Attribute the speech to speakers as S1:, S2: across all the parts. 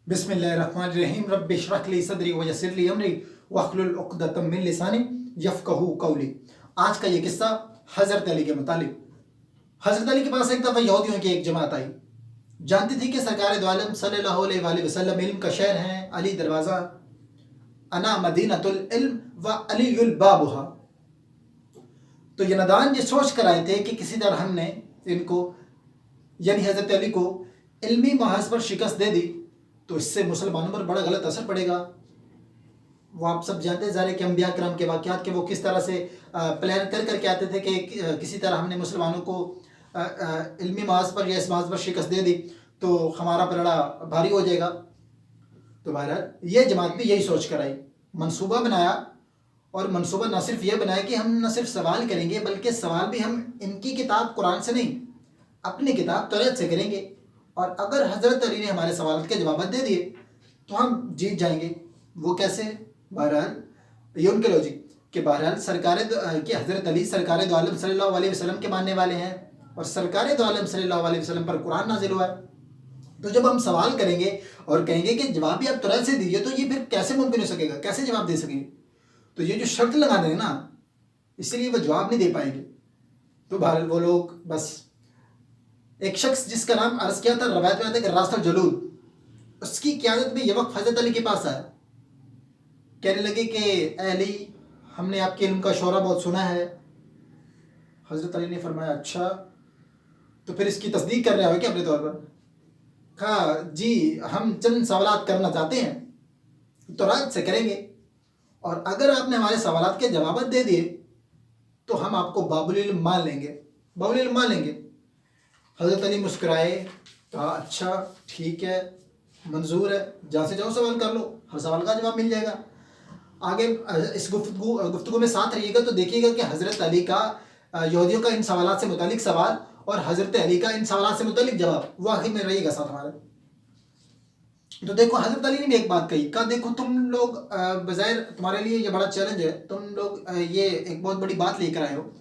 S1: बिस्मिल्लाहिर्रहमानिर्रहीम रब्बि इश्रह ली सदरी वयस्सिर ली अमरी वहलुल उक़दतम मिन लिसानी यफ़क़हू क़ौली। आज का ये किस्सा हज़रत अली के मुतालिक। हज़रत अली के पास एक दफ़ा यहूदियों की एक जमात आई। जानती थी कि सरकार दो आलम सल्लल्लाहु अलैहि वसल्लम इल्म का शहर हैं, अली दरवाज़ा, अना मदीनतुल इल्म व अलीयुल बाबुहा। तो ये नादान ये सोच कर आए थे कि किसी तरह हमने इनको यानी हज़रत अली को इल्मी महाज पर शिकस्त दे दी तो इससे मुसलमानों पर बड़ा गलत असर पड़ेगा। वो आप सब जानते हैं ज़ाहिर कि अंबिया करम के वाक़यात के वो किस तरह से प्लान कर करके आते थे कि किसी तरह हमने मुसलमानों को इल्मी महाज पर या इस महाज पर शिकस्त दे दी तो हमारा पलड़ा भारी हो जाएगा। तो बहरहाल ये जमात भी यही सोच कर आई, मनसूबा बनाया। और मनसूबा न सिर्फ ये बनाया कि हम न सिर्फ सवाल करेंगे बल्कि सवाल भी हम इनकी किताब कुरान से नहीं अपनी किताब तौरात से करेंगे। और अगर हज़रत अली ने हमारे सवाल के जवाब दे दिए तो हम जीत जाएंगे। वो कैसे? बहरहाल ये उनके लॉजिक कि बहरहाल हज़रत अली सरकार दो आलम सल्लल्लाहु अलैहि वसल्लम के मानने वाले हैं और सरकार दो आलम सल्लल्लाहु अलैहि वसल्लम पर कुरान नाजिल हुआ है। तो जब हम सवाल करेंगे और कहेंगे कि जवाब भी आप तुरंत से दीजिए तो ये फिर कैसे मुमकिन हो सकेगा, कैसे जवाब दे सकेंगे? तो ये जो शर्त लगा देंगे ना, इसलिए वो जवाब नहीं दे पाएंगे। तो बहरहाल वो लोग बस एक शख्स जिसका नाम अर्ज किया था रवायत में आता है कि रास्तल जलूद, उसकी क़यादत में ये वक्त हज़रत अली के पास आया। कहने लगे कि ए अली, हमने आपके इल्म का शोरा बहुत सुना है। हज़रत अली ने फरमाया अच्छा, तो फिर इसकी तस्दीक कर रहे हो क्या अपने तौर पर? कहा जी, हम चंद सवालात करना चाहते हैं, तो रात से करेंगे और अगर आपने हमारे सवालात के जवाब दे दिए तो हम आपको बाबुल इल्म मान लेंगे, बाबुल इल्म मान लेंगे। हज़रत अली मुस्कुराए, कहा अच्छा ठीक है, मंजूर है, जहाँ से जाओ सवाल कर लो, हर सवाल का जवाब मिल जाएगा। आगे इस गुफ्तगू में साथ रहिएगा तो देखिएगा कि हज़रत अली का यहूदियों का इन सवालात से मुतालिक सवाल और हज़रत अली का इन सवालात से मुतालिक जवाब, वो आखिर में रहिएगा साथ हमारे। तो देखो हज़रत अली ने भी एक बात कही, कहा देखो तुम लोग बज़ाहिर तुम्हारे लिए ये बड़ा चैलेंज है, तुम लोग ये एक बहुत बड़ी बात लेकर आए हो,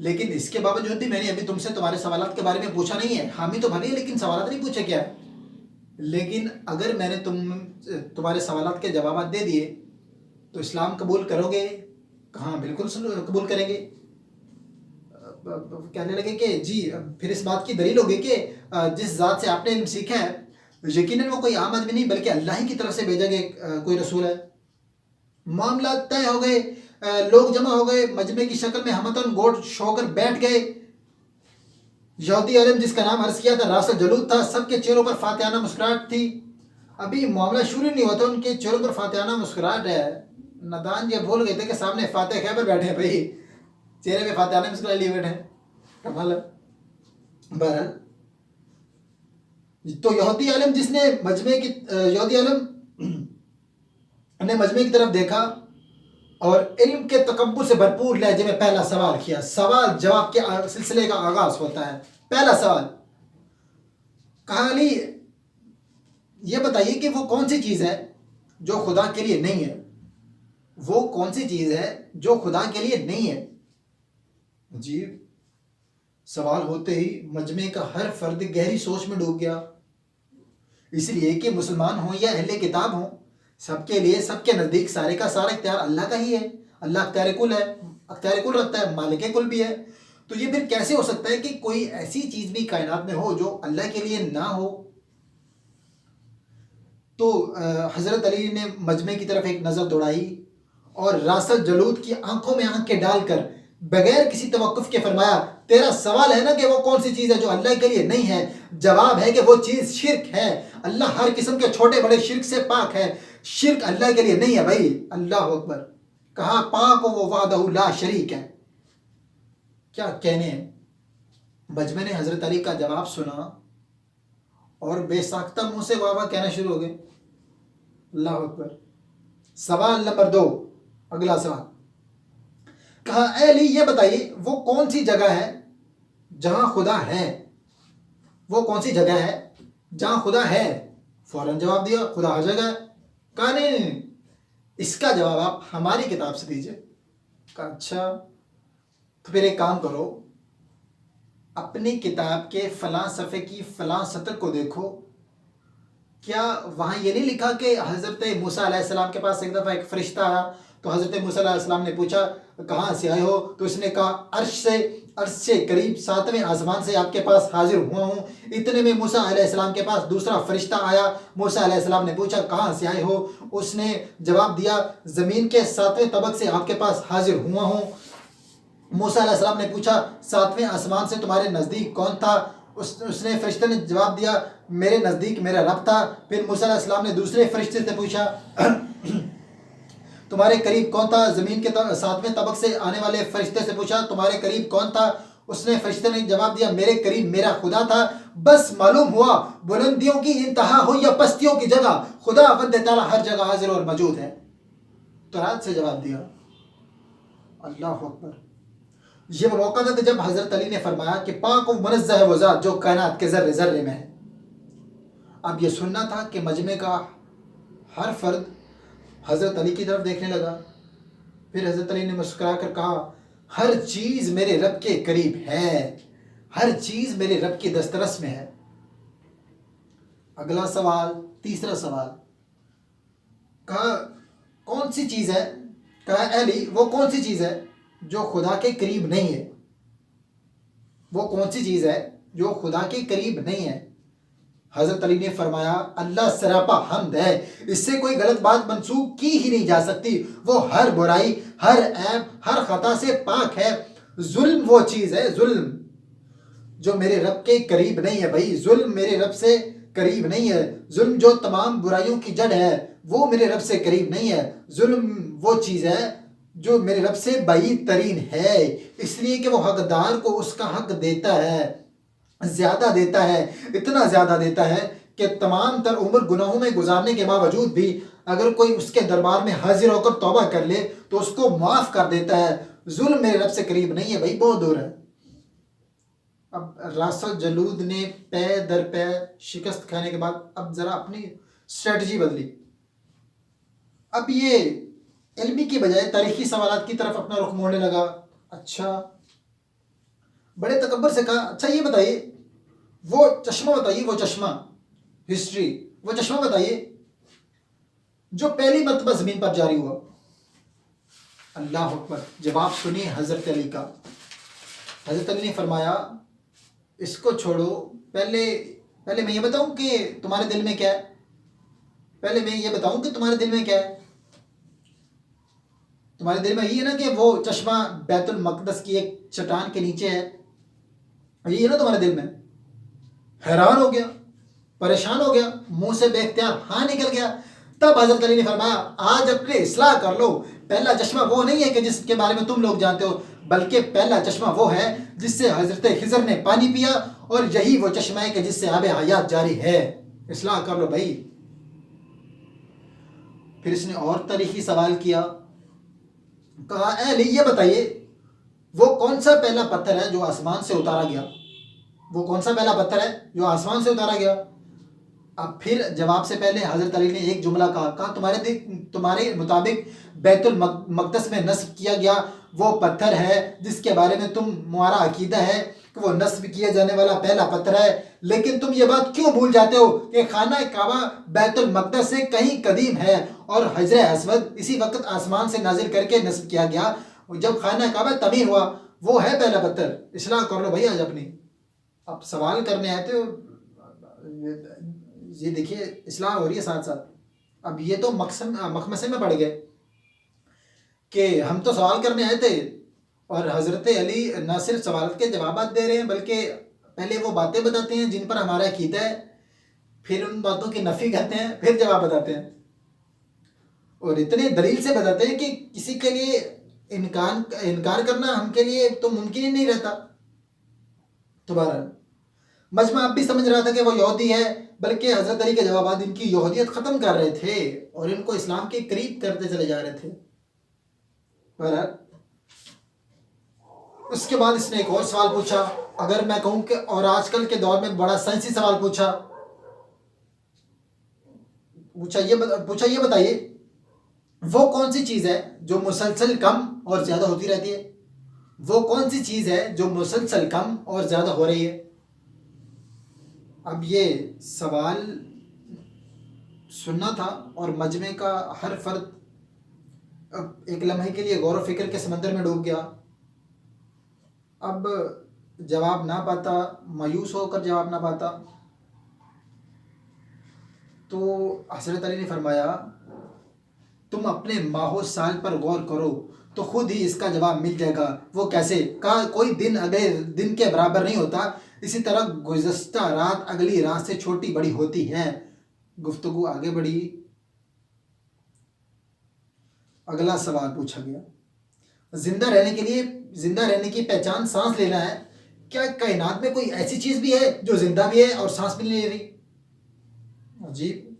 S1: लेकिन इसके बावजूद भी मैंने अभी तुमसे तुम्हारे सवालात के बारे में पूछा नहीं है। हामी तो भले है लेकिन सवालात नहीं पूछे क्या है। लेकिन अगर मैंने तुम्हारे सवालात के जवाब दे दिए तो इस्लाम कबूल करोगे? कहा बिल्कुल कबूल करेंगे। कहने लगे कि जी, फिर इस बात की दलील होगी कि जिस ज़ात से आपने इल्म सीखा है यकीनन वो कोई आम आदमी नहीं बल्कि अल्लाह ही की तरफ से भेजा गया कोई रसूल है। मामला तय हो गए, लोग जमा हो गए, मजमे की शक्ल में हमतन गोट शोकर बैठ गए। यहूदी आलिम जिसका नाम अर्ज किया था रासल जलूद था, सबके चेहरों पर फातिहाना मुस्कुराहट थी। अभी मामला शुरू नहीं हुआ था, उनके चेहरों पर फातिहाना मुस्कुराहट है। नादान ये भूल गए थे कि सामने फातिहा खैबर बैठे हैं, भाई चेहरे पे फातिहाना मुस्कुरा लिए बैठे हैं। कमाल है। बहरहाल तो यहूदी आलिम ने मजमे की तरफ देखा और इल्म के तकब्बुर से भरपूर लहजे में पहला सवाल किया। सवाल जवाब के सिलसिले का आगाज होता है। पहला सवाल, कहा अली ये बताइए कि वो कौन सी चीज़ है जो खुदा के लिए नहीं है? वो कौन सी चीज़ है जो खुदा के लिए नहीं है? अजीब सवाल होते ही मजमे का हर फर्द गहरी सोच में डूब गया। इसलिए कि मुसलमान हों या अहले किताब हों, सबके लिए सबके नज़दीक सारे का सारा इख्तियार अल्लाह का ही है। अल्लाह अख्तियार कुल है, अख्तियार कुल रखता है, मालिक कुल भी है। तो ये फिर कैसे हो सकता है कि कोई ऐसी चीज़ भी कायनात में हो जो अल्लाह के लिए ना हो? तो हज़रत अली ने मजमे की तरफ एक नज़र दौड़ाई और रासल जलूद की आंखों में आंखें डालकर बगैर किसी तवक्कुफ के फरमाया, तेरा सवाल है ना कि वो कौन सी चीज़ है जो अल्लाह के लिए नहीं है? जवाब है कि वो चीज़ शिर्क है। अल्लाह हर किस्म के छोटे बड़े शिर्क से पाक है। शिर्क अल्लाह के लिए नहीं है भाई। अल्लाह अकबर। कहा पाक वो वादहु ला शरीक है। क्या कहने हैं। मजमे ने हज़रत अली का जवाब सुना और बेसाख्ता मुंह से वाह वाह कहना शुरू हो गए। अल्लाह अकबर। सवाल नंबर 2, अगला सवाल, कहा अली ये बताइए वो कौन सी जगह है जहां खुदा है? वो कौन सी जगह है जहां खुदा है? फौरन जवाब दिया, खुदा हर जगह है। कहा नहीं, इसका जवाब आप हमारी किताब से दीजिए। कहा अच्छा, तो फिर एक काम करो, अपनी किताब के फलां सफ़े की फलां सतर को देखो, کیا وہاں یہ نہیں لکھا کہ حضرت موسیٰ علیہ السلام کے پاس ایک دفعہ ایک فرشتہ آیا تو حضرت موسیٰ علیہ السلام نے پوچھا کہاں سے آئے ہو؟ تو اس نے کہا عرش سے قریب 7ویں آسمان سے آپ کے پاس حاضر ہوا ہوں۔ اتنے میں موسیٰ علیہ السلام کے پاس دوسرا فرشتہ آیا، موسیٰ علیہ السلام نے پوچھا کہاں سے آئے ہو؟ اس نے جواب دیا زمین کے 7ویں طبق سے آپ کے پاس حاضر ہوا ہوں۔ موسیٰ علیہ السلام نے پوچھا 7ویں آسمان سے تمہارے نزدیک کون تھا؟ اس نے فرشتے نے جواب دیا میرے نزدیک میرا رب تھا۔ پھر موسیٰ علیہ السلام نے دوسرے فرشتے سے پوچھا تمہارے قریب کون تھا؟ زمین کے 7ویں طبق سے آنے والے فرشتے سے پوچھا تمہارے قریب کون تھا؟ اس نے فرشتے نے جواب دیا میرے قریب میرا خدا تھا۔ بس معلوم ہوا بلندیوں کی انتہا ہو یا پستیوں کی جگہ، خدا وند تعالیٰ ہر جگہ حاضر اور موجود ہے۔ تو رات سے جواب دیا۔ اللہ اکبر۔ یہ وہ موقع تھا جب حضرت علی نے فرمایا کہ پاک و منزہ ہے وہ ذات جو کائنات کے ذرے ذرے میں ہے۔ اب یہ سننا تھا کہ مجمع کا ہر فرد حضرت علی کی طرف دیکھنے لگا۔ پھر حضرت علی نے مسکرا کر کہا ہر چیز میرے رب کے قریب ہے، ہر چیز میرے رب کی دسترس میں ہے۔ اگلا سوال، تیسرا سوال، کہا کون سی چیز ہے؟ کہا اے علی وہ کون سی چیز ہے جو خدا کے قریب نہیں ہے؟ وہ کون سی چیز ہے جو خدا کے قریب نہیں ہے؟ حضرت علی نے فرمایا اللہ سراپا حمد ہے، اس سے کوئی غلط بات منسوخ کی ہی نہیں جا سکتی، وہ ہر برائی، ہر عیب، ہر خطا سے پاک ہے۔ ظلم وہ چیز ہے، ظلم جو میرے رب کے قریب نہیں ہے۔ بھائی ظلم میرے رب سے قریب نہیں ہے، ظلم جو تمام برائیوں کی جڑ ہے وہ میرے رب سے قریب نہیں ہے۔ ظلم وہ چیز ہے جو میرے رب سے بعید ترین ہے، اس لیے کہ وہ حقدار کو اس کا حق دیتا ہے، زیادہ دیتا ہے، اتنا زیادہ دیتا ہے کہ تمام تر عمر گناہوں میں گزارنے کے باوجود بھی اگر کوئی اس کے دربار میں حاضر ہو کر توبہ کر لے تو اس کو معاف کر دیتا ہے۔ ظلم میرے رب سے قریب نہیں ہے بھائی، بہت دور ہے۔ اب راسل جلود نے پے در پے شکست کھانے کے بعد اب ذرا اپنی اسٹریٹجی بدلی۔ اب یہ علمی کی بجائے تاریخی سوالات کی طرف اپنا رخ موڑنے لگا۔ اچھا، بڑے تکبر سے کہا اچھا یہ بتائیے وہ چشمہ بتائیے، وہ چشمہ ہسٹری، وہ چشمہ بتائیے جو پہلی مرتبہ زمین پر جاری ہوا۔ اللہ اکبر۔ جواب سنیے حضرت علی کا۔ حضرت علی نے فرمایا اس کو چھوڑو، پہلے میں یہ بتاؤں کہ تمہارے دل میں کیا ہے؟ پہلے میں یہ بتاؤں کہ تمہارے دل میں کیا ہے؟ تمہارے دل میں یہ ہے نا کہ وہ چشمہ بیت المقدس کی ایک چٹان کے نیچے ہے، یہ ہے نا تمہارے دل میں؟ حیران ہو گیا، پریشان ہو گیا، منہ سے بے اختیار ہاں نکل گیا۔ تب حضرت علی نے فرمایا آج اپنے اصلاح کر لو، پہلا چشمہ وہ نہیں ہے کہ جس کے بارے میں تم لوگ جانتے ہو، بلکہ پہلا چشمہ وہ ہے جس سے حضرت خضر نے پانی پیا، اور یہی وہ چشمہ ہے کہ جس سے آب حیات جاری ہے۔ اصلاح کر لو بھائی۔ پھر اس نے اور تاریخی سوال کیا، کہا اے علی یہ بتائیے وہ کون سا پہلا پتھر ہے جو آسمان سے اتارا گیا؟ وہ کون سا پہلا پتھر ہے جو آسمان سے اتارا گیا؟ اب پھر جواب سے پہلے حضرت علی نے ایک جملہ کہا تمہارے مطابق بیت المقدس میں نصب کیا گیا وہ پتھر ہے جس کے بارے میں تمہارا عقیدہ ہے کہ وہ نصب کیا جانے والا پہلا پتھر ہے، لیکن تم یہ بات کیوں بھول جاتے ہو کہ خانہ کعبہ بیت المقدس سے کہیں قدیم ہے اور حجر اسود اسی وقت آسمان سے نازل کر کے نصب کیا گیا جب خانہ کعبہ تعمیر ہوا، وہ ہے پہلا پتھر۔ اصلاح کر لو بھائی آج اپنی۔ اب سوال کرنے آئے تھے، یہ دیکھیے اصلاح ہو رہی ہے ساتھ ساتھ۔ اب یہ تو مخمسے میں پڑ گئے کہ ہم تو سوال کرنے آئے تھے اور حضرت علی نہ صرف سوالات کے جوابات دے رہے ہیں بلکہ پہلے وہ باتیں بتاتے ہیں جن پر ہمارا عقیدہ ہے، پھر ان باتوں کی نفی کرتے ہیں، پھر جواب بتاتے ہیں، اور اتنے دلیل سے بتاتے ہیں کہ کسی کے لیے انکار کرنا ہم کے لیے تو ممکن ہی نہیں رہتا۔ تو بہرحال مجمع اب بھی سمجھ رہا تھا کہ وہ یہودی ہے، بلکہ حضرت علی کے جوابات ان کی یہودیت ختم کر رہے تھے اور ان کو اسلام کے قریب کرتے چلے جا رہے تھے۔ بہرحال اس کے بعد اس نے ایک اور سوال پوچھا، اگر میں کہوں کہ اور آج کل کے دور میں بڑا سائنسی سوال پوچھا یہ بتائیے وہ کون سی چیز ہے جو مسلسل کم اور زیادہ ہوتی رہتی ہے؟ وہ کون سی چیز ہے جو مسلسل کم اور زیادہ ہو رہی ہے؟ اب یہ سوال सुनना था और मजमे का हर फर्द एक लम्हे के लिए गौर व फिक्र के समंदर में डूब गया। अब जवाब ना पाता, मायूस होकर जवाब ना पाता, तो हज़रत अली ने फरमाया तुम अपने माहो साल पर गौर करो तो खुद ही इसका जवाब मिल जाएगा। वो कैसे? कहा कोई दिन अगले दिन के बराबर नहीं होता, इसी तरह गुज़श्ता रात अगली रात से छोटी बड़ी होती है। गुफ्तगू आगे बढ़ी। अगला सवाल पूछा गया, जिंदा रहने की पहचान सांस लेना है। क्या कायनात में कोई ऐसी चीज भी है जो जिंदा भी है और सांस भी नहीं ले रही? अजीब,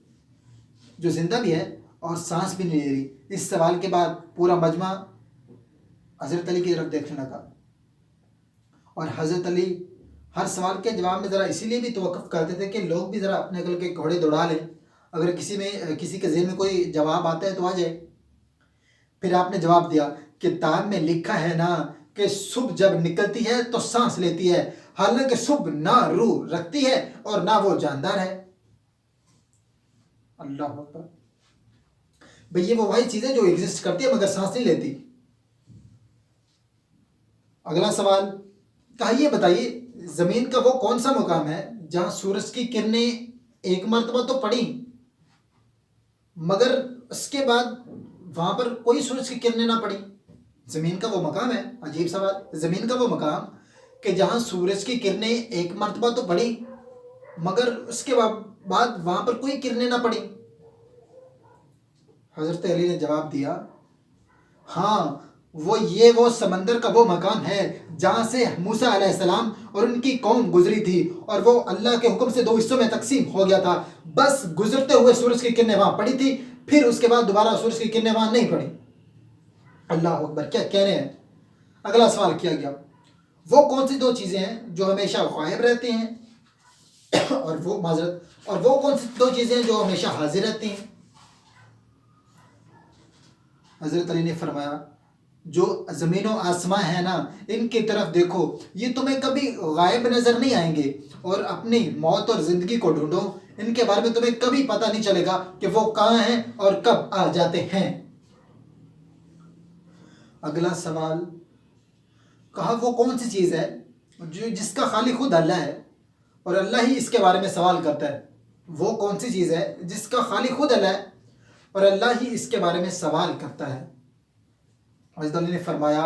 S1: जो जिंदा भी है और सांस भी नहीं ले रही। इस सवाल के बाद पूरा मजमा हजरत अली की तरफ देखने लगा और हजरत अली हर सवाल के जवाब में ज़रा इसीलिए भी तवक्कुफ करते थे कि लोग भी ज़रा अपने अकल के घोड़े दौड़ा लें, अगर किसी के ज़हन में कोई जवाब आता है तो आ जाए। फिर आपने जवाब दिया, किताब में लिखा है ना कि सुबह जब निकलती है तो सांस लेती है, हालांकि सुबह ना रूह रखती है और ना वो जानदार है। अल्लाह अकबर। भाई ये वो वही चीज़ है जो एग्जिस्ट करती है मगर सांस नहीं लेती। अगला सवाल, कहा ये बताइए ज़मीन का वो कौन सा मुकाम है जहां सूरज की किरणें एक मर्तबा तो पड़ी मगर उसके बाद वहां पर कोई सूरज की किरणें ना पड़ी? ज़मीन का वो मकाम है। अजीब सवाल। ज़मीन का वो मकाम कि जहां सूरज की किरणें एक मर्तबा तो पड़ी मगर उसके बाद वहां पर कोई किरणें ना पड़ी। हज़रत अली ने जवाब दिया, हाँ वो समंदर का वो मकाम है जहाँ से मूसा अलैहिस्सलाम और उनकी कौम गुजरी थी और वो अल्लाह के हुक्म से 2 हिस्सों में तकसीम हो गया था। बस गुजरते हुए सूरज की किरणें वहाँ पड़ी थी, फिर उसके बाद दोबारा सूरज की किरणें वहाँ नहीं पड़ी। अल्लाह अकबर, क्या कह रहे हैं। अगला सवाल किया गया, वो कौन सी 2 चीज़ें हैं जो हमेशा गायब रहती हैं और वो कौन सी 2 चीज़ें हैं जो हमेशा हाजिर रहती हैं? हज़रत अली ने फरमाया, जो ज़मीन और आसमां है ना, इनकी तरफ देखो, ये तुम्हें कभी गायब नज़र नहीं आएंगे और अपनी मौत और ज़िंदगी को ढूंढो, इनके बारे में तुम्हें कभी पता नहीं चलेगा कि वो कहाँ हैं और कब आ जाते हैं। अगला सवाल, कहा वो कौन सी चीज़ है जो जिसका खालिक खुद अल्लाह है और अल्लाह ही इसके बारे में सवाल करता है? वो कौन सी चीज़ है जिसका खालिक खुद अल्लाह है और अल्लाह ही इसके बारे में सवाल करता है? हज़रत अली ने फरमाया,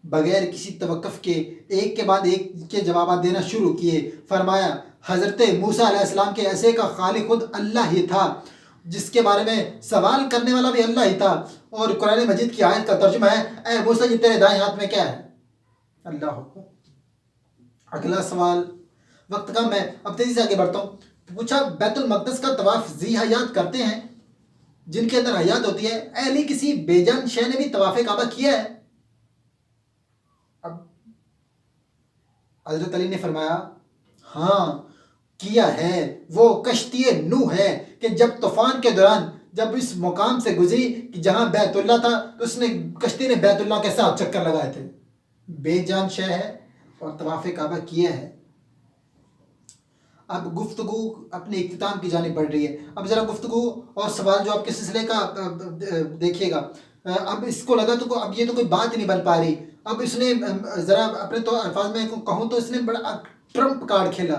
S1: बगैर किसी तवक्कुफ के एक के बाद एक के जवाब देना शुरू किए। फरमाया, हज़रत मूसा अलैहिस्सलाम के ऐसे का खालिक खुद अल्लाह ही था, जिसके बारे में सवाल करने वाला भी अल्लाह ही था। और कुरान मजीद की आयत का तर्जुमा है, ऐ मूसा जी तेरे दाएं हाथ में क्या है? अल्लाह अकबर। अगला सवाल, वक्त कम है, अब तेजी से आगे बढ़ता हूँ। पूछा, बैतुल मक़दस का तवाफ ज़ी हयात करते हैं जिनके अंदर हयात होती है, अली किसी बेजान शय ने भी तवाफ़े काबा किया है? अब हज़रत अली ने फरमाया, हाँ किया है। वो कश्ती नूह है कि जब तूफान के दौरान जब इस मुकाम से गुजरी कि जहाँ बैतुल्लाह था तो उसने कश्ती ने बैतुल्लाह के साथ चक्कर लगाए थे। बेजान शय है और तवाफ़े काबा किया है। अब गुफ्तगू अपने इख्तिताम की जानिब बढ़ रही है। अब ज़रा गुफ्तगू और सवाल जवाब के सिलसिले का देखिएगा। अब इसको लगा तो अब ये तो कोई बात ही नहीं बन पा रही। अब इसने ज़रा अपने तो अल्फाज में कहूँ तो इसने बड़ा ट्रम्प कार्ड खेला।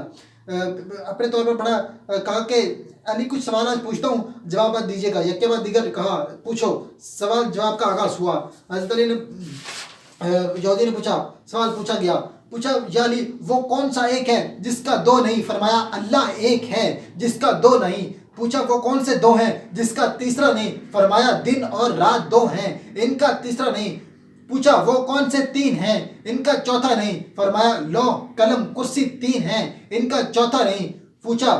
S1: अपने तौर पर बड़ा कहा कि अली कुछ सवाल आज पूछता हूँ, जवाब दीजिएगा। एक के बाद दीगर कहा, पूछो। सवाल जवाब का आगाज़ हुआ। हज़रत अली ने यहूदी ने पूछा, सवाल पूछा गया। पूछा, या अली वो कौन सा एक है जिसका 2 नहीं? फरमाया, अल्लाह एक है जिसका 2 नहीं। पूछा, वो कौन से 2 हैं जिसका तीसरा नहीं? फरमाया, दिन और रात 2 हैं, इनका तीसरा नहीं। पूछा, वो कौन से 3 हैं, इनका चौथा नहीं? फरमाया, लौह कलम कुर्सी 3 हैं, इनका चौथा नहीं। पूछा,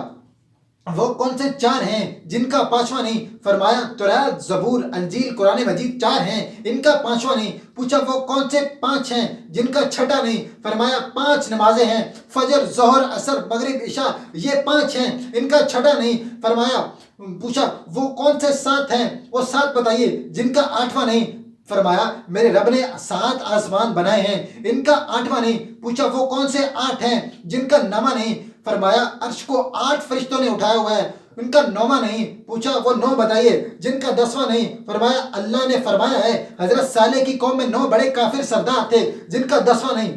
S1: वो कौन से 4 हैं जिनका 5वां नहीं? फरमाया, तौरात ज़बूर अंजील कुरान मजीद 4 हैं, इनका 5वां नहीं। पूछा, वो कौन से 5 हैं जिनका 6ठा नहीं? फरमाया, 5 नमाजें हैं, फजर ज़ोहर असर मगरिब इशा, ये 5 हैं, इनका 6ठा नहीं। फरमाया, पूछा, वो कौन से 7 हैं, वो 7 बताइए जिनका 8वां नहीं? फरमाया, मेरे रब ने 7 आसमान बनाए हैं, इनका 8वां नहीं। पूछा, वो कौन से 8 हैं जिनका 9वां नहीं? फरमाया, अर्श को 8 फरिश्तों ने उठाया हुआ है, ان کا 9واں نہیں، پوچھا وہ 9 بتائیے جن کا 10واں نہیں، فرمایا اللہ نے فرمایا ہے حضرت صالح کی قوم میں 9 بڑے کافر سردار تھے جن کا 10واں نہیں،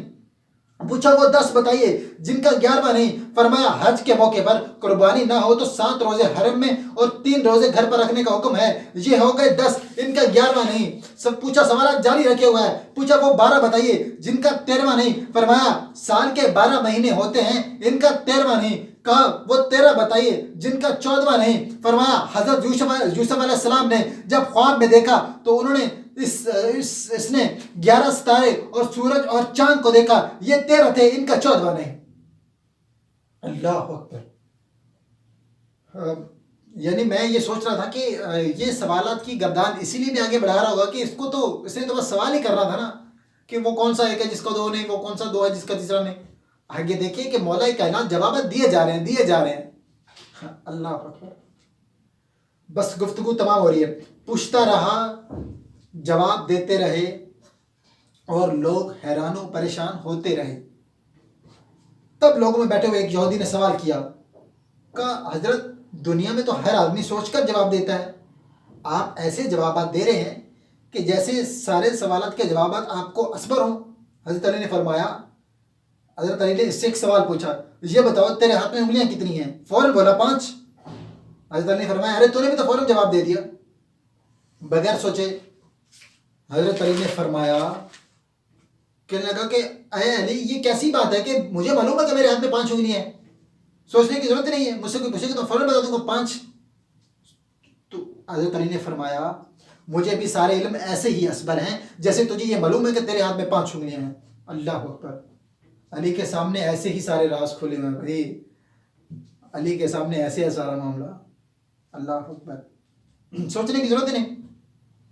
S1: پوچھا وہ 10 بتائیے جن کا 11واں نہیں، فرمایا حج کے موقع پر قربانی نہ ہو تو 7 روزے حرم میں اور 3 روزے گھر پر رکھنے کا حکم ہے، یہ ہو گئے 10، ان کا 11واں نہیں۔ سب پوچھا سوالات جاری رکھے ہوا ہے، پوچھا وہ 12 بتائیے جن کا 13واں نہیں، فرمایا سال کے 12 مہینے ہوتے ہیں ان کا 13واں نہیں، کہا وہ 13 بتائیے جن کا 14واں نہیں، فرمایا حضرت یوسف علیہ السلام نے جب خواب میں دیکھا تو انہوں نے اس نے 11 ستارے اور سورج اور چاند کو دیکھا، یہ 13 تھے ان کا 14واں نہیں۔ اللہ اکبر۔ یعنی میں یہ سوچ رہا تھا کہ یہ سوالات کی گردان اسی لیے بھی آگے بڑھا رہا ہوگا کہ اس نے تو بس سوال ہی کر رہا تھا نا کہ وہ کون سا ایک ہے جس کا 2 نہیں، وہ کون سا 2 ہے جس کا تیسرا نہیں۔ آگے دیکھیے کہ مولا کائنات جوابات دیے جا رہے ہیں۔ اللہ اکبر۔ بس گفتگو تمام ہو رہی ہے، پوچھتا رہا، جواب دیتے رہے اور لوگ حیران و پریشان ہوتے رہے۔ تب لوگوں میں بیٹھے ہوئے ایک یہودی نے سوال کیا، کہا حضرت دنیا میں تو ہر آدمی سوچ کر جواب دیتا ہے، آپ ایسے جوابات دے رہے ہیں کہ جیسے سارے سوالات کے جوابات آپ کو اسبر ہوں۔ حضرت علی نے فرمایا، حضرت علی نے اس سے ایک سوال پوچھا، یہ بتاؤ تیرے ہاتھ میں انگلیاں کتنی ہیں؟ فوراً بولا 5۔ حضرت علی نے فرمایا ارے تو نے بھی تو فوراً جواب دے دیا بغیر سوچے۔ حضرت علی نے فرمایا، کہنے لگا کہ اے علی یہ کیسی بات ہے کہ مجھے معلوم ہے کہ میرے ہاتھ میں 5 انگلیاں ہیں، سوچنے کی ضرورت نہیں ہے، مجھ سے کوئی پوچھے گا تو فوراً بتا دوں گا 5۔ تو حضرت علی نے فرمایا مجھے بھی سارے علم ایسے ہی اسبر ہیں جیسے تجھے یہ معلوم ہے کہ تیرے ہاتھ میں 5 انگلیاں ہیں۔ اللہ اکبر۔ علی کے سامنے ایسے ہی سارے راز کھلے ہوئے ہیں بھائی، علی کے سامنے ایسے ہے سارا معاملہ۔ اللہ اکبر۔ سوچنے کی ضرورت ہی نہیں،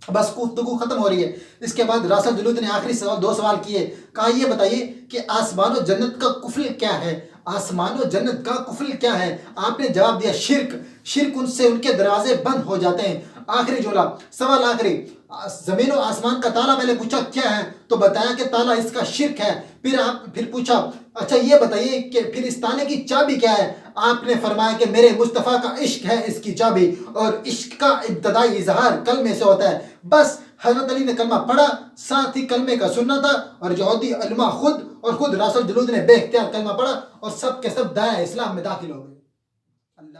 S1: بس گفتگو ختم ہو رہی ہے۔ اس کے بعد راسل جلود نے آخری 2 سوال کیے، کہا یہ بتائیے کہ آسمان و جنت کا کفل کیا ہے؟ آسمان و جنت کا کفل کیا ہے؟ آپ نے جواب دیا شرک، شرک ان سے ان کے دروازے بند ہو جاتے ہیں۔ آخری جملہ، سوال آخری، زمین و آسمان کا تالا میں نے پوچھا کیا ہے تو بتایا کہ تالا اس کا شرک ہے۔ پھر پوچھا اچھا یہ بتائیے کہ پھر اس تالے کی چابی کیا ہے؟ آپ نے فرمایا کہ میرے مصطفیٰ کا عشق ہے اس کی چابی، اور عشق کا ابتدائی اظہار کلمے سے ہوتا ہے۔ بس حضرت علی نے کلمہ پڑھا، ساتھ ہی کلمے کا سننا تھا، اور یہودی علماء خود راسل جلود نے بے اختیار کلمہ پڑھا اور سب کے سب دائرہ اسلام میں داخل ہو گئے۔ اللہ